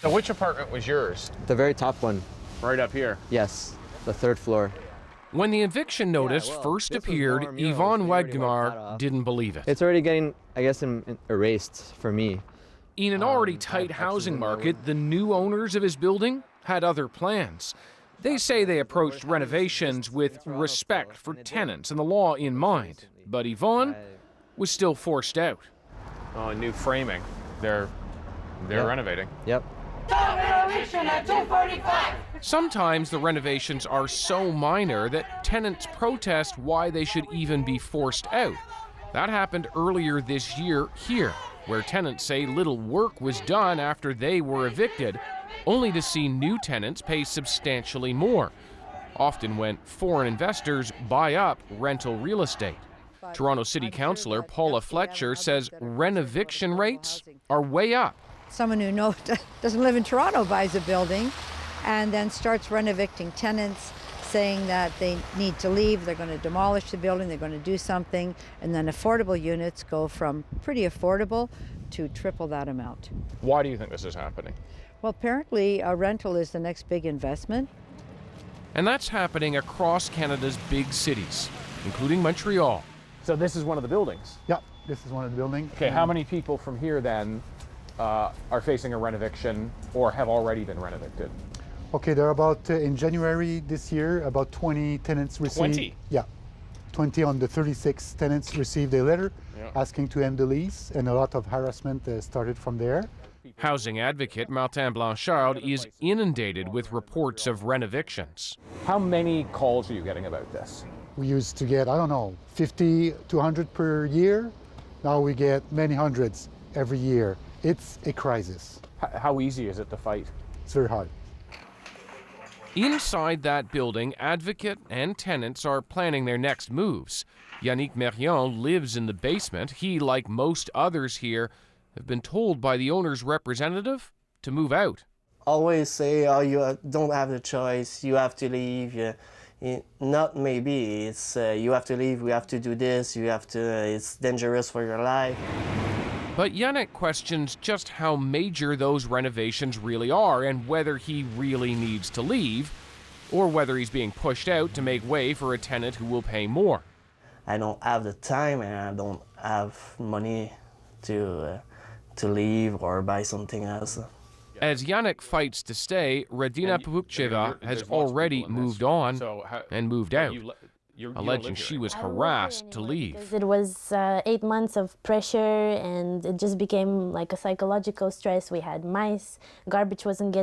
So which apartment was yours? The very top one. Right up here? Yes, the 3rd floor. When the eviction notice first appeared, Yvonne Wagmar didn't believe it. It's already getting, I guess, erased for me. In an already tight housing market, the new owners of his building had other plans. They say they approached renovations with respect for tenants and the law in mind. But Yvonne was still forced out. Oh, new framing. They're renovating. Yep. Renovation at 245. Sometimes the renovations are so minor that tenants protest why they should even be forced out. That happened earlier this year here, where tenants say little work was done after they were evicted, only to see new tenants pay substantially more, often when foreign investors buy up rental real estate. Toronto City Councillor Paula Fletcher says renoviction rates are way up. Someone who doesn't live in Toronto buys a building and then starts renovicting tenants, saying that they need to leave, they're going to demolish the building, they're going to do something, and then affordable units go from pretty affordable to triple that amount. Why do you think this is happening? Well, apparently a rental is the next big investment. And that's happening across Canada's big cities, including Montreal. So this is one of the buildings? Yeah, this is one of the buildings. Okay, how many people from here then are facing a renoviction or have already been renovicted? Okay, there are about, in January this year, about 20 tenants received. 20? Yeah, 20 on the 36 tenants received a letter asking to end the lease, and a lot of harassment started from there. Housing advocate Martin Blanchard is inundated with reports of renovictions. How many calls are you getting about this? We used to get, I don't know, 50 to 100 per year. Now we get many hundreds every year. It's a crisis. How easy is it to fight? It's very hard. Inside that building, advocate and tenants are planning their next moves. Yannick Merion lives in the basement. He, like most others here, have been told by the owner's representative to move out. Always say, oh, you don't have the choice, you have to leave. Not maybe, it's you have to leave, we have to do this, it's dangerous for your life. But Yannick questions just how major those renovations really are and whether he really needs to leave or whether he's being pushed out to make way for a tenant who will pay more. I don't have the time and I don't have money to leave or buy something else. As Yannick fights to stay, Radina Pavukcheva has already moved on and moved out, alleging she was harassed to leave. It was 8 months of pressure, and it just became like a psychological stress. We had mice, garbage wasn't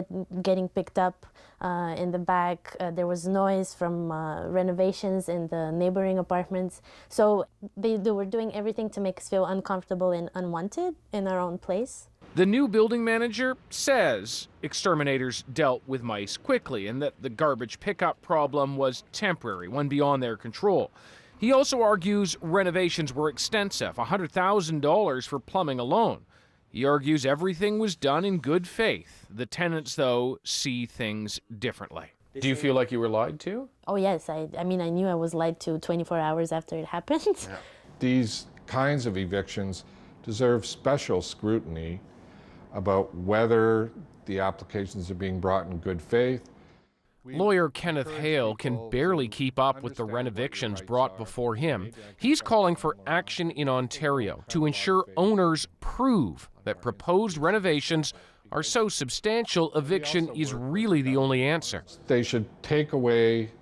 getting picked up in the back. There was noise from renovations in the neighboring apartments. So they were doing everything to make us feel uncomfortable and unwanted in our own place. The new building manager says exterminators dealt with mice quickly and that the garbage pickup problem was temporary, one beyond their control. He also argues renovations were extensive, $100,000 for plumbing alone. He argues everything was done in good faith. The tenants, though, see things differently. Do you feel like you were lied to? Oh yes, I mean I knew I was lied to 24 hours after it happened. Yeah. These kinds of evictions deserve special scrutiny about whether the applications are being brought in good faith. Lawyer Kenneth Hale can barely keep up with the renovictions brought before him. He's calling for action in Ontario to ensure owners prove that proposed renovations are so substantial eviction is really the only answer. They should take away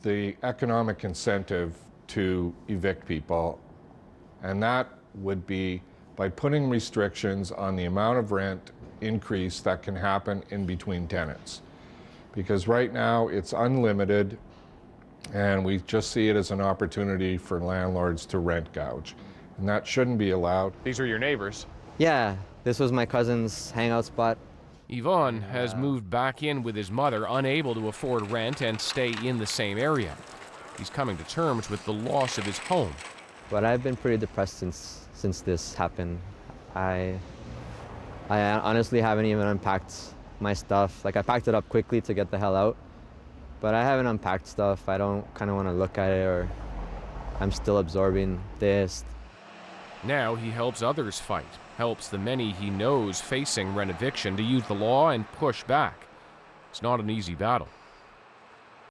the economic incentive to evict people, and that would be by putting restrictions on the amount of rent increase that can happen in between tenants. Because right now it's unlimited, and we just see it as an opportunity for landlords to rent gouge. And that shouldn't be allowed. These are your neighbors? Yeah, this was my cousin's hangout spot. Yvonne has moved back in with his mother, unable to afford rent and stay in the same area. He's coming to terms with the loss of his home. But I've been pretty depressed since this happened. I honestly haven't even unpacked my stuff. Like, I packed it up quickly to get the hell out, but I haven't unpacked stuff. I don't kind of want to look at it, or I'm still absorbing this. Now he helps others fight. helps the many he knows facing renoviction to use the law and push back. It's not an easy battle.